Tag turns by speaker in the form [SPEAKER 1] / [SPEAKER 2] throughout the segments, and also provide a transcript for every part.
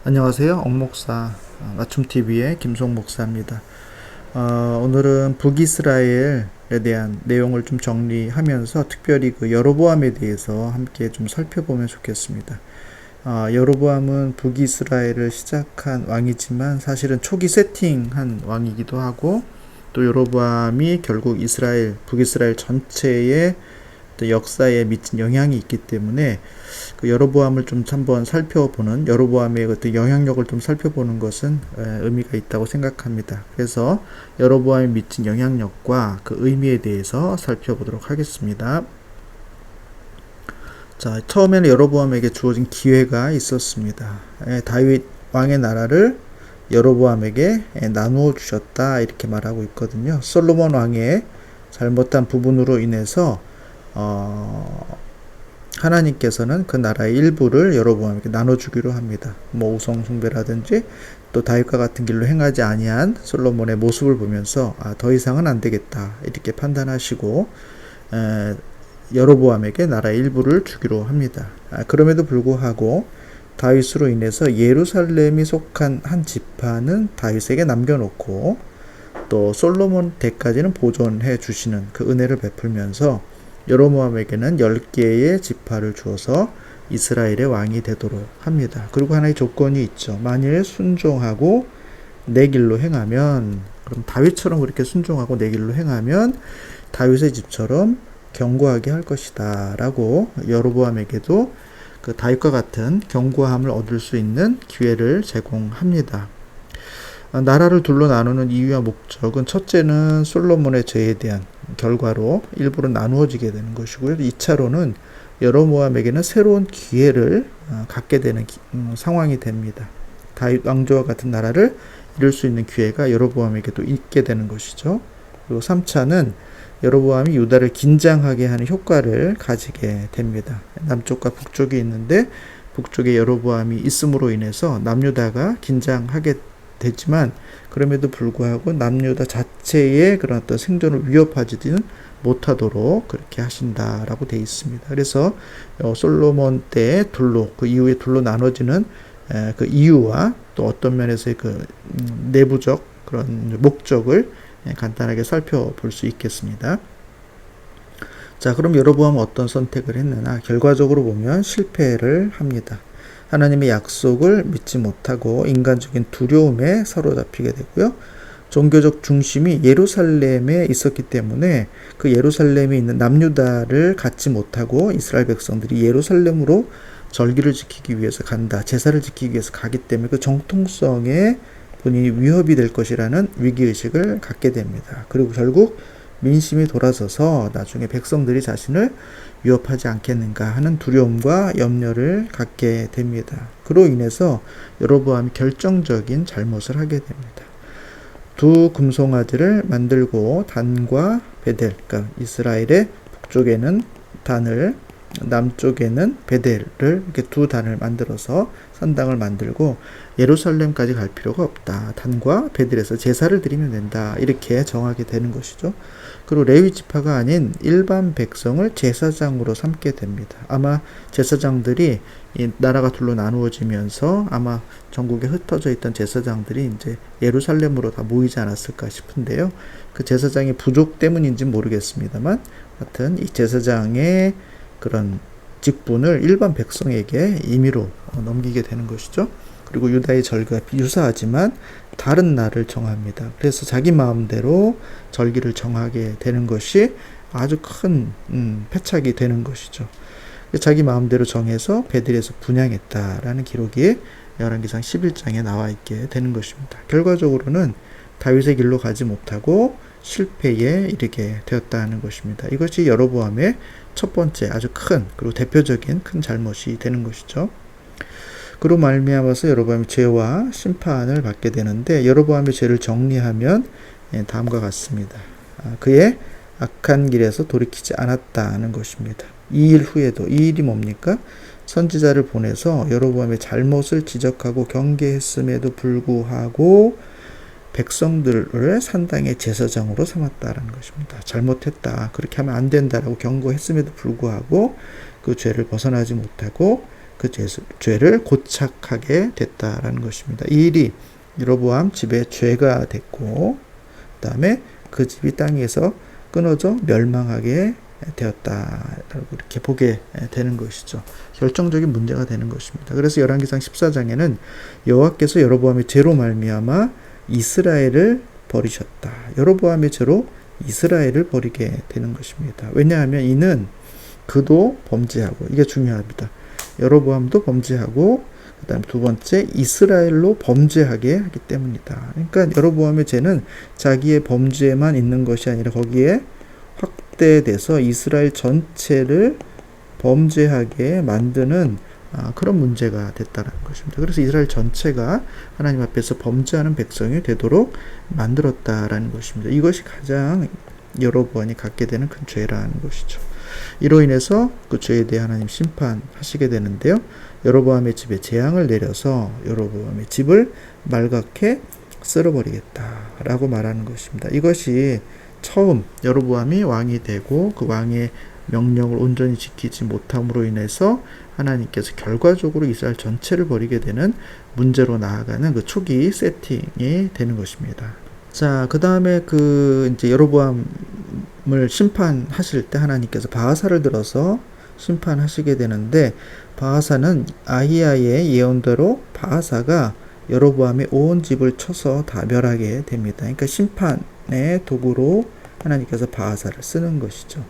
[SPEAKER 1] 안녕하세요. 옥목사 맞춤TV의 김송 목사입니다. 오늘은 북이스라엘에 대한 내용을 좀 정리하면서 특별히 그 여로보암에 대해서 함께 좀 살펴보면 좋겠습니다. 여로보암은 북이스라엘을 시작한 왕이지만 사실은 초기 세팅한 왕이기도 하고, 또 여로보암이 결국 북이스라엘 전체의 역사에 미친 영향이 있기 때문에 그 여로보암을 좀 한번 살펴보는, 여로보암의 어떤 영향력을 좀 살펴보는 것은 의미가 있다고 생각합니다. 그래서 여로보암이 미친 영향력과 그 의미에 대해서 살펴보도록 하겠습니다. 자, 처음에는 여로보암에게 주어진 기회가 있었습니다. 다윗 왕의 나라를 여로보암에게 나누어 주셨다, 이렇게 말하고 있거든요. 솔로몬 왕의 잘못한 부분으로 인해서 하나님께서는 그 나라의 일부를 여로보암에게 나눠주기로 합니다. 우상 숭배라든지 또 다윗과 같은 길로 행하지 아니한 솔로몬의 모습을 보면서 더 이상은 안 되겠다, 이렇게 판단하시고 여로보암에게 나라의 일부를 주기로 합니다. 그럼에도 불구하고 다윗으로 인해서 예루살렘이 속한 한 지파는 다윗에게 남겨놓고 또 솔로몬 때까지는 보존해 주시는 그 은혜를 베풀면서 여로보암에게는 10개의 지파를 주어서 이스라엘의 왕이 되도록 합니다. 그리고 하나의 조건이 있죠. 만일 순종하고 내 길로 행하면, 그럼 다윗처럼 그렇게 순종하고 내 길로 행하면 다윗의 집처럼 견고하게 할 것이다 라고 여로보암에게도 그 다윗과 같은 견고함을 얻을 수 있는 기회를 제공합니다. 나라를 둘로 나누는 이유와 목적은, 첫째는 솔로몬의 죄에 대한 결과로 일부러 나누어지게 되는 것이고요. 2차로는 여로보암에게는 새로운 기회를 갖게 되는 상황이 됩니다. 다윗 왕조와 같은 나라를 이룰 수 있는 기회가 여로보암에게도 있게 되는 것이죠. 그리고 3차는 여로보암이 유다를 긴장하게 하는 효과를 가지게 됩니다. 남쪽과 북쪽이 있는데 북쪽에 여로보암이 있음으로 인해서 남유다가 긴장하게 되지만, 그럼에도 불구하고 남유다 자체의 그런 어떤 생존을 위협하지는 못하도록 그렇게 하신다라고 되어 있습니다. 그래서 솔로몬 때 둘로, 그 이후에 둘로 나눠지는 그 이유와 또 어떤 면에서의 그 내부적 그런 목적을 간단하게 살펴볼 수 있겠습니다. 자, 그럼 여로보암은 어떤 선택을 했느냐? 결과적으로 보면 실패를 합니다. 하나님의 약속을 믿지 못하고 인간적인 두려움에 사로잡히게 되고요. 종교적 중심이 예루살렘에 있었기 때문에 그 예루살렘에 있는 남유다를 갖지 못하고 이스라엘 백성들이 예루살렘으로 절기를 지키기 위해서 간다, 제사를 지키기 위해서 가기 때문에 그 정통성에 본인이 위협이 될 것이라는 위기의식을 갖게 됩니다. 그리고 결국 민심이 돌아서서 나중에 백성들이 자신을 위협하지 않겠는가 하는 두려움과 염려를 갖게 됩니다. 그로 인해서 여로보암이 결정적인 잘못을 하게 됩니다. 두 금송아지를 만들고 단과 베델, 그러니까 이스라엘의 북쪽에는 단을, 남쪽에는 베델을, 이렇게 두 단을 만들어서 산당을 만들고 예루살렘까지 갈 필요가 없다, 단과 베델에서 제사를 드리면 된다, 이렇게 정하게 되는 것이죠. 그리고 레위 지파가 아닌 일반 백성을 제사장으로 삼게 됩니다. 아마 제사장들이 이 나라가 둘로 나누어지면서 아마 전국에 흩어져 있던 제사장들이 이제 예루살렘으로 다 모이지 않았을까 싶은데요. 그 제사장의 부족 때문인지 모르겠습니다만, 하여튼 이 제사장의 그런 직분을 일반 백성에게 임의로 넘기게 되는 것이죠. 그리고 유다의 절기가 유사하지만 다른 날을 정합니다. 그래서 자기 마음대로 절기를 정하게 되는 것이 아주 큰 패착이 되는 것이죠. 자기 마음대로 정해서 베들에서 분향했다라는 기록이 열왕기상 11장에 나와 있게 되는 것입니다. 결과적으로는 다윗의 길로 가지 못하고 실패에 이르게 되었다는 것입니다. 이것이 여로보암의 첫 번째 아주 큰, 그리고 대표적인 큰 잘못이 되는 것이죠. 그로 말미암아서 여로보암이 죄와 심판을 받게 되는데, 여로보암의 죄를 정리하면 다음과 같습니다. 그의 악한 길에서 돌이키지 않았다는 것입니다. 이 일 후에도, 이 일이 뭡니까? 선지자를 보내서 여로보암의 잘못을 지적하고 경계했음에도 불구하고 백성들을 산당의 제사장으로 삼았다라는 것입니다. 잘못했다, 그렇게 하면 안 된다라고 경고했음에도 불구하고 그 죄를 벗어나지 못하고 그 죄를 고착하게 됐다라는 것입니다. 이 일이 여로보암 집에 죄가 됐고, 그 다음에 그 집이 땅에서 끊어져 멸망하게 되었다라고 이렇게 보게 되는 것이죠. 결정적인 문제가 되는 것입니다. 그래서 열왕기상 14장에는 여호와께서 여로보암의 죄로 말미암아 이스라엘을 버리셨다. 여로보암의 죄로 이스라엘을 버리게 되는 것입니다. 왜냐하면 이는 그도 범죄하고, 이게 중요합니다. 여로보암도 범죄하고, 그 다음 두 번째 이스라엘로 범죄하게 하기 때문이다. 그러니까 여로보암의 죄는 자기의 범죄만 있는 것이 아니라 거기에 확대돼서 이스라엘 전체를 범죄하게 만드는 그런 문제가 됐다는 것입니다. 그래서 이스라엘 전체가 하나님 앞에서 범죄하는 백성이 되도록 만들었다라는 것입니다. 이것이 가장 여로보암이 갖게 되는 큰 죄라는 것이죠. 이로 인해서 그 죄에 대해 하나님 심판하시게 되는데요. 여로보암의 집에 재앙을 내려서 여로보암의 집을 말갛게 쓸어버리겠다라고 말하는 것입니다. 이것이 처음 여로보암이 왕이 되고 그 왕의 명령을 온전히 지키지 못함으로 인해서 하나님께서 결과적으로 이스라엘 전체를 버리게 되는 문제로 나아가는 그 초기 세팅이 되는 것입니다. 자, 그 다음에 이제 여로보암을 심판하실 때 하나님께서 바하사를 들어서 심판하시게 되는데, 바하사는 아히야의 예언대로 바하사가 여로보암의 온 집을 쳐서 다 멸하게 됩니다. 그러니까 심판의 도구로 하나님께서 바하사를 쓰는 것이죠.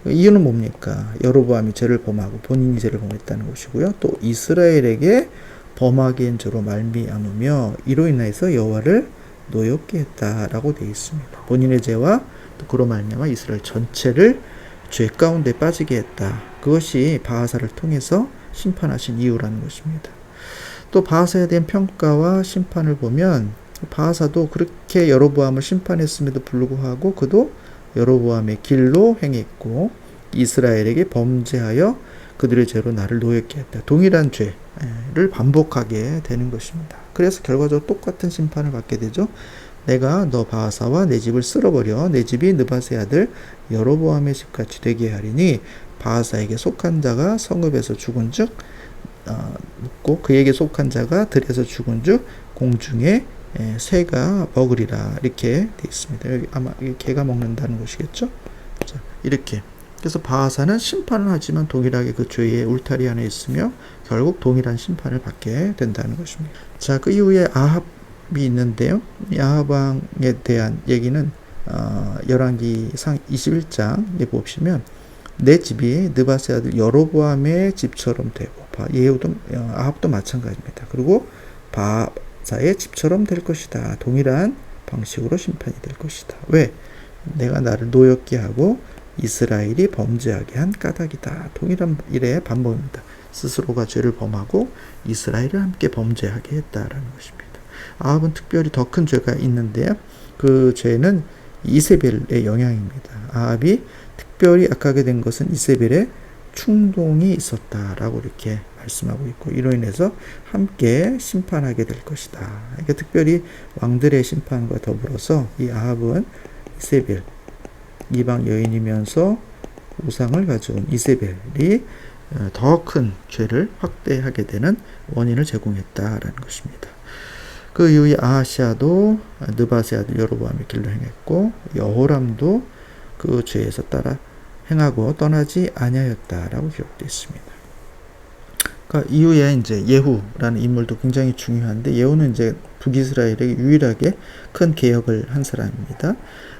[SPEAKER 1] 이유는 뭡니까? 여로보암이 죄를 범하고 본인이 죄를 범했다는 것이고요. 또 이스라엘에게 범하게 한 죄로 말미암으며 이로 인해서 여호와를 노엽게 했다라고 되어 있습니다. 본인의 죄와 또 그로 말미암아 이스라엘 전체를 죄 가운데 빠지게 했다. 그것이 바하사를 통해서 심판하신 이유라는 것입니다. 또 바하사에 대한 평가와 심판을 보면 바하사도 그렇게 여로보암을 심판했음에도 불구하고 그도 여로보암의 길로 행했고 이스라엘에게 범죄하여 그들의 죄로 나를 노엽게 했다. 동일한 죄를 반복하게 되는 것입니다. 그래서 결과적으로 똑같은 심판을 받게 되죠. 내가 너 바하사와 내 집을 쓸어버려 내 집이 느밧의 아들 여로보암의 집같이 되게 하리니 바하사에게 속한 자가 성읍에서 죽은 즉 묻고 그에게 속한 자가 들에서 죽은 즉 공중에 새가 먹으리라 이렇게 되어 있습니다. 여기 아마 개가 먹는다는 것이겠죠. 자, 이렇게 그래서 바하사는 심판을 하지만 동일하게 그 죄의 울타리 안에 있으며 결국 동일한 심판을 받게 된다는 것입니다. 자, 그 이후에 아합이 있는데요. 이 아합 왕에 대한 얘기는 열왕기상 21장에 보시면 내 집이 느밧의 아들 여로보암의 집처럼 되고 아합도 마찬가지입니다. 그리고 바하사의 집처럼 될 것이다. 동일한 방식으로 심판이 될 것이다. 왜? 내가 나를 노엽게 하고 이스라엘이 범죄하게 한 까닭이다. 동일한 일의 반복입니다. 스스로가 죄를 범하고 이스라엘을 함께 범죄하게 했다라는 것입니다. 아합은 특별히 더 큰 죄가 있는데요. 그 죄는 이세벨의 영향입니다. 아합이 특별히 악하게 된 것은 이세벨의 충동이 있었다라고 이렇게 말씀하고 있고 이로 인해서 함께 심판하게 될 것이다. 그러니까 특별히 왕들의 심판과 더불어서 이 아합은 이세벨 이방 여인이면서 우상을 가져온 이세벨이 더 큰 죄를 확대하게 되는 원인을 제공했다라는 것입니다. 그 이후에 아하시아도 느밧의 아들 여로보암의 길로 행했고 여호람도 그 죄에서 따라 행하고 떠나지 아니하였다라고 기록되어 있습니다. 그러니까 이후에 이제 예후라는 인물도 굉장히 중요한데 예후는 이제 북이스라엘에게 유일하게 큰 개혁을 한 사람입니다.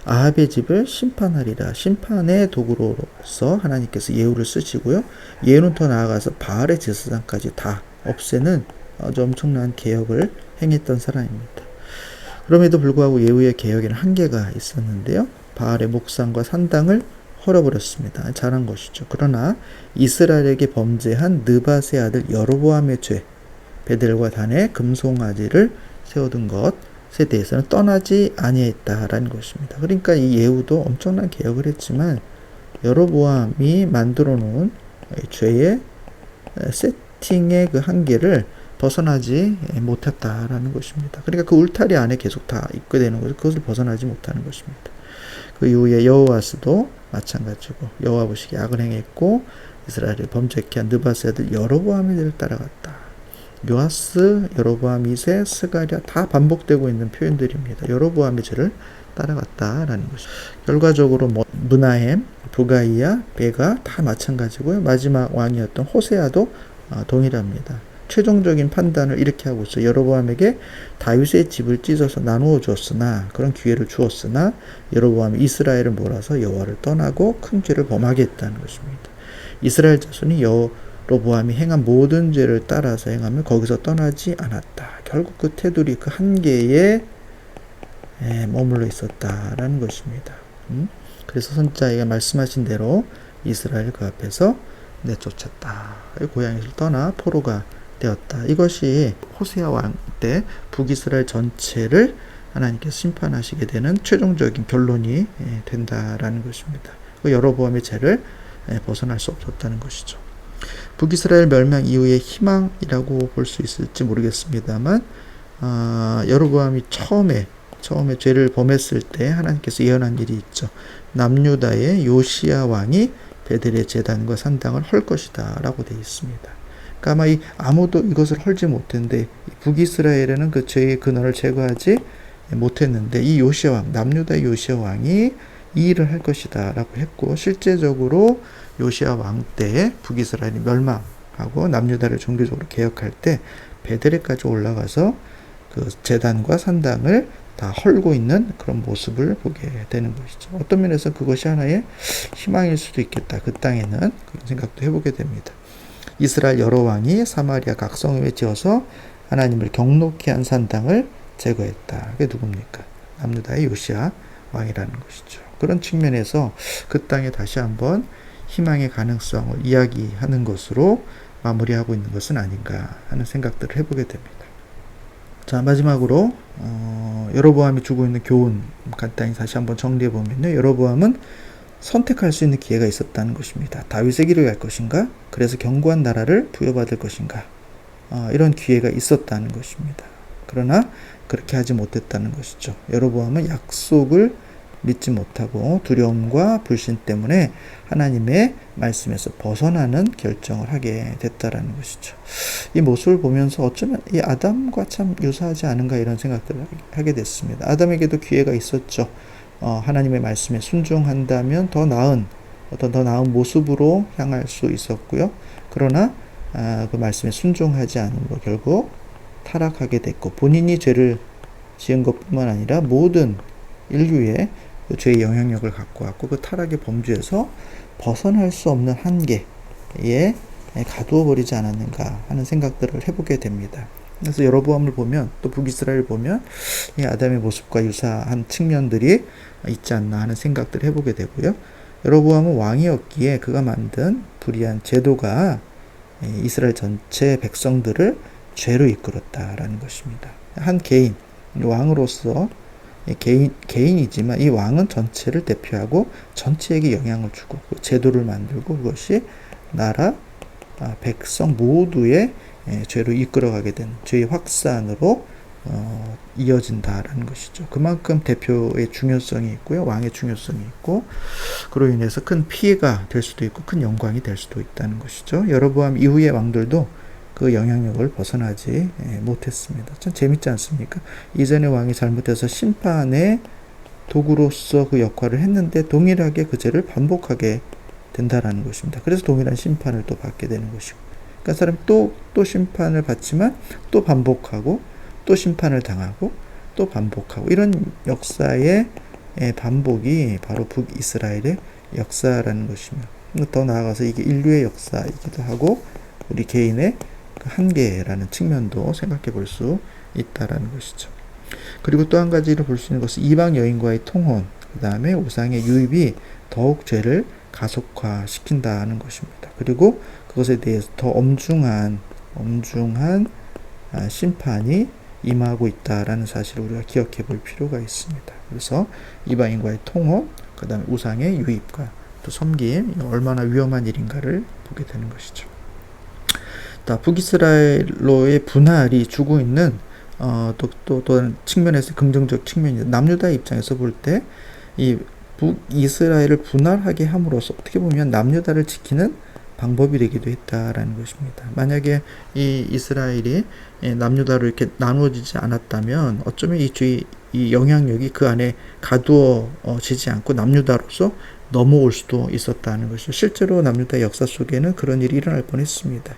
[SPEAKER 1] 아합의 집을 심판하리라. 심판의 도구로서 하나님께서 예후를 쓰시고요. 예후는 더 나아가서 바알의 제사장까지 다 없애는 아주 엄청난 개혁을 행했던 사람입니다. 그럼에도 불구하고 예후의 개혁에는 한계가 있었는데요. 바알의 목상과 산당을 헐어버렸습니다. 잘한 것이죠. 그러나 이스라엘에게 범죄한 느밧의 아들 여로보암의 죄, 베델과 단에 금송아지를 세워둔 것에 대해서는 떠나지 아니했다라는 것입니다. 그러니까 이 예후도 엄청난 개혁을 했지만 여로보암이 만들어 놓은 죄의 세팅의 그 한계를 벗어나지 못했다라는 것입니다. 그러니까 그 울타리 안에 계속 다 있게 되는 거죠. 그것을 벗어나지 못하는 것입니다. 그 이후에 여호와스도 마찬가지고 여호와 보시기에 악을 행했고 이스라엘을 범죄케 한 느바스의 아들 여로보암의 죄를 따라갔다. 요아스, 여로보암 2세, 스가랴 다 반복되고 있는 표현들입니다. 여로보암의 죄를 따라갔다라는 것이죠. 결과적으로 므나헴, 부가이야, 베가 다 마찬가지고요. 마지막 왕이었던 호세아도 동일합니다. 최종적인 판단을 이렇게 하고 있어요. 여로보암에게 다윗의 집을 찢어서 나누어 주었으나, 그런 기회를 주었으나 여로보암이 이스라엘을 몰아서 여호와를 떠나고 큰 죄를 범하게 했다는 것입니다. 이스라엘 자손이 여로보암이 행한 모든 죄를 따라서 행하며 거기서 떠나지 않았다. 결국 그 테두리, 그 한계에 머물러 있었다라는 것입니다. 그래서 선지자가 말씀하신 대로 이스라엘 그 앞에서 내쫓았다. 고향에서 떠나 포로가 되었다. 이것이 호세아 왕 때 북이스라엘 전체를 하나님께서 심판하시게 되는 최종적인 결론이 된다라는 것입니다. 그 여로보암의 죄를 벗어날 수 없었다는 것이죠. 북이스라엘 멸망 이후의 희망이라고 볼 수 있을지 모르겠습니다만, 여로보암이 처음에 죄를 범했을 때 하나님께서 예언한 일이 있죠. 남유다의 요시야 왕이 베델의 제단과 산당을 헐 것이다 라고 되어 있습니다. 그러니까 아마 아무도 이것을 헐지 못했는데 북이스라엘에는 그 죄의 근원을 제거하지 못했는데, 이 요시야 왕, 남유다의 요시야 왕이 이 일을 할 것이다 라고 했고, 실제적으로 요시야 왕 때 북이스라엘이 멸망하고 남유다를 종교적으로 개혁할 때 베델에까지 올라가서 그 제단과 산당을 다 헐고 있는 그런 모습을 보게 되는 것이죠. 어떤 면에서 그것이 하나의 희망일 수도 있겠다. 그 땅에는 그런 생각도 해보게 됩니다. 이스라엘 여러 왕이 사마리아 각 성읍에 지어서 하나님을 경록케 한 산당을 제거했다. 그게 누굽니까? 남유다의 요시야 왕이라는 것이죠. 그런 측면에서 그 땅에 다시 한번 희망의 가능성을 이야기하는 것으로 마무리하고 있는 것은 아닌가 하는 생각들을 해보게 됩니다. 자, 마지막으로 여로보암이 주고 있는 교훈 간단히 다시 한번 정리해 보면요. 여로보암은 선택할 수 있는 기회가 있었다는 것입니다. 다윗의 길을 갈 것인가? 그래서 견고한 나라를 부여받을 것인가? 이런 기회가 있었다는 것입니다. 그러나 그렇게 하지 못했다는 것이죠. 여로보암은 약속을 믿지 못하고 두려움과 불신 때문에 하나님의 말씀에서 벗어나는 결정을 하게 됐다라는 것이죠. 이 모습을 보면서 어쩌면 이 아담과 참 유사하지 않은가 이런 생각들을 하게 됐습니다. 아담에게도 기회가 있었죠. 하나님의 말씀에 순종한다면 더 나은 모습으로 향할 수 있었고요. 그러나 그 말씀에 순종하지 않음으로 결국 타락하게 됐고, 본인이 죄를 지은 것뿐만 아니라 모든 인류의 그 죄의 영향력을 갖고 왔고, 그 타락의 범주에서 벗어날 수 없는 한계에 가두어 버리지 않았는가 하는 생각들을 해보게 됩니다. 그래서 여로보암을 보면, 또 북이스라엘을 보면 이 아담의 모습과 유사한 측면들이 있지 않나 하는 생각들을 해보게 되고요. 여로보암은 왕이었기에 그가 만든 불의한 제도가 이스라엘 전체 백성들을 죄로 이끌었다라는 것입니다. 한 개인, 왕으로서 개인이지만 이 왕은 전체를 대표하고 전체에게 영향을 주고 그 제도를 만들고 그것이 나라, 백성 모두의 죄로 이끌어가게 된 죄의 확산으로 이어진다라는 것이죠. 그만큼 대표의 중요성이 있고요. 왕의 중요성이 있고, 그로 인해서 큰 피해가 될 수도 있고 큰 영광이 될 수도 있다는 것이죠. 여로보암 이후의 왕들도 그 영향력을 벗어나지 못했습니다. 참 재밌지 않습니까? 이전의 왕이 잘못해서 심판의 도구로서 그 역할을 했는데 동일하게 그 죄를 반복하게 된다라는 것입니다. 그래서 동일한 심판을 또 받게 되는 것이고, 그러니까 사람이 또 심판을 받지만 또 반복하고 또 심판을 당하고 또 반복하고, 이런 역사의 반복이 바로 북이스라엘의 역사라는 것이며, 더 나아가서 이게 인류의 역사이기도 하고 우리 개인의 그 한계라는 측면도 생각해 볼 수 있다라는 것이죠. 그리고 또 한 가지를 볼 수 있는 것은 이방 여인과의 통혼, 그 다음에 우상의 유입이 더욱 죄를 가속화시킨다는 것입니다. 그리고 그것에 대해서 더 엄중한 심판이 임하고 있다라는 사실을 우리가 기억해 볼 필요가 있습니다. 그래서 이방인과의 통혼, 그 다음에 우상의 유입과 또 섬김, 얼마나 위험한 일인가를 보게 되는 것이죠. 북이스라엘로의 분할이 주고 있는 또 측면에서 긍정적 측면이, 남유다의 입장에서 볼 때 이 북이스라엘을 분할하게 함으로써 어떻게 보면 남유다를 지키는 방법이 되기도 했다라는 것입니다. 만약에 이 이스라엘이 남유다로 이렇게 나누어지지 않았다면 어쩌면 이 영향력이 그 안에 가두어지지 않고 남유다로서 넘어올 수도 있었다는 것이죠. 실제로 남유다의 역사 속에는 그런 일이 일어날 뻔했습니다.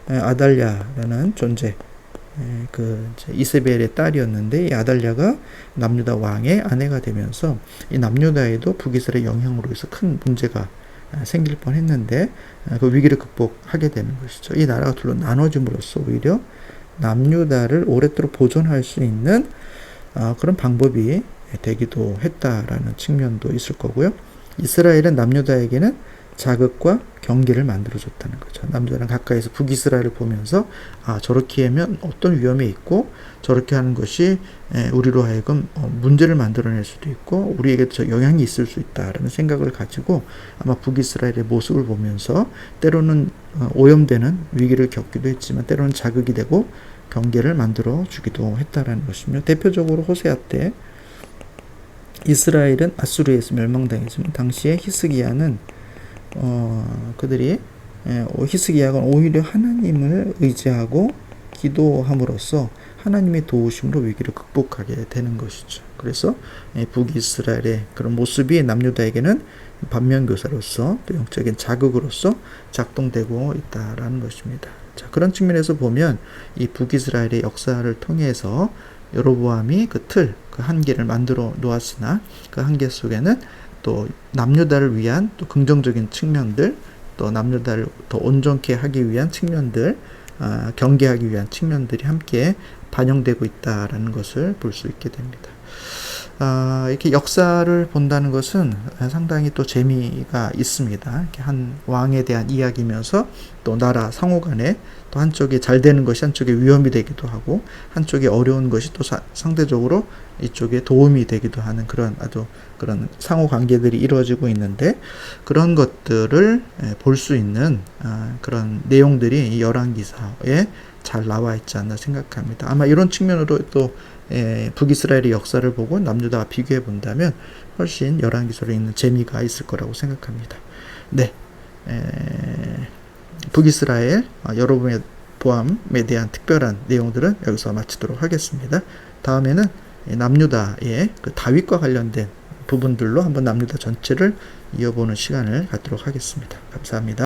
[SPEAKER 1] 아달랴라는 존재, 이제 이세벨의 딸이었는데 이 아달랴가 남유다 왕의 아내가 되면서 이 남유다에도 북이스라엘 영향으로 해서 큰 문제가 생길 뻔했는데 그 위기를 극복하게 되는 것이죠. 이 나라가 둘로 나눠짐으로써 오히려 남유다를 오랫도록 보존할 수 있는 그런 방법이 되기도 했다라는 측면도 있을 거고요. 이스라엘은 남유다에게는 자극과 경계를 만들어줬다는 거죠. 남유다는 가까이서 북이스라엘을 보면서 저렇게 하면 어떤 위험이 있고 저렇게 하는 것이 우리로 하여금 문제를 만들어낼 수도 있고 우리에게도 영향이 있을 수 있다라는 생각을 가지고 아마 북이스라엘의 모습을 보면서 때로는 오염되는 위기를 겪기도 했지만 때로는 자극이 되고 경계를 만들어 주기도 했다라는 것이며 대표적으로 호세아 때 이스라엘은 아수르에서 멸망당했지만 당시에 히스기야는 그들이 히스기야가 오히려 하나님을 의지하고 기도함으로써 하나님의 도우심으로 위기를 극복하게 되는 것이죠. 그래서 북이스라엘의 그런 모습이 남유다에게는 반면교사로서 또 영적인 자극으로서 작동되고 있다라는 것입니다. 자, 그런 측면에서 보면 이 북이스라엘의 역사를 통해서 여로보암이 그 한계를 만들어 놓았으나 그 한계 속에는 또 남유다를 위한 또 긍정적인 측면들, 또 남유다를 더 온전케 하기 위한 측면들, 경계하기 위한 측면들이 함께 반영되고 있다라는 것을 볼 수 있게 됩니다. 이렇게 역사를 본다는 것은 상당히 또 재미가 있습니다. 이렇게 한 왕에 대한 이야기면서 또 나라 상호 간에 또 한쪽이 잘 되는 것이 한쪽에 위험이 되기도 하고 한쪽이 어려운 것이 또 상대적으로 이쪽에 도움이 되기도 하는 그런 아주 그런 상호 관계들이 이루어지고 있는데 그런 것들을 볼 수 있는 그런 내용들이 이 열왕기사에 잘 나와 있지 않나 생각합니다. 아마 이런 측면으로 또 북이스라엘의 역사를 보고 남유다와 비교해 본다면 훨씬 열왕기서를 읽는 재미가 있을 거라고 생각합니다. 네, 북이스라엘 여로보암의 보암에 대한 특별한 내용들은 여기서 마치도록 하겠습니다. 다음에는 남유다의 그 다윗과 관련된 부분들로 한번 남유다 전체를 이어보는 시간을 갖도록 하겠습니다. 감사합니다.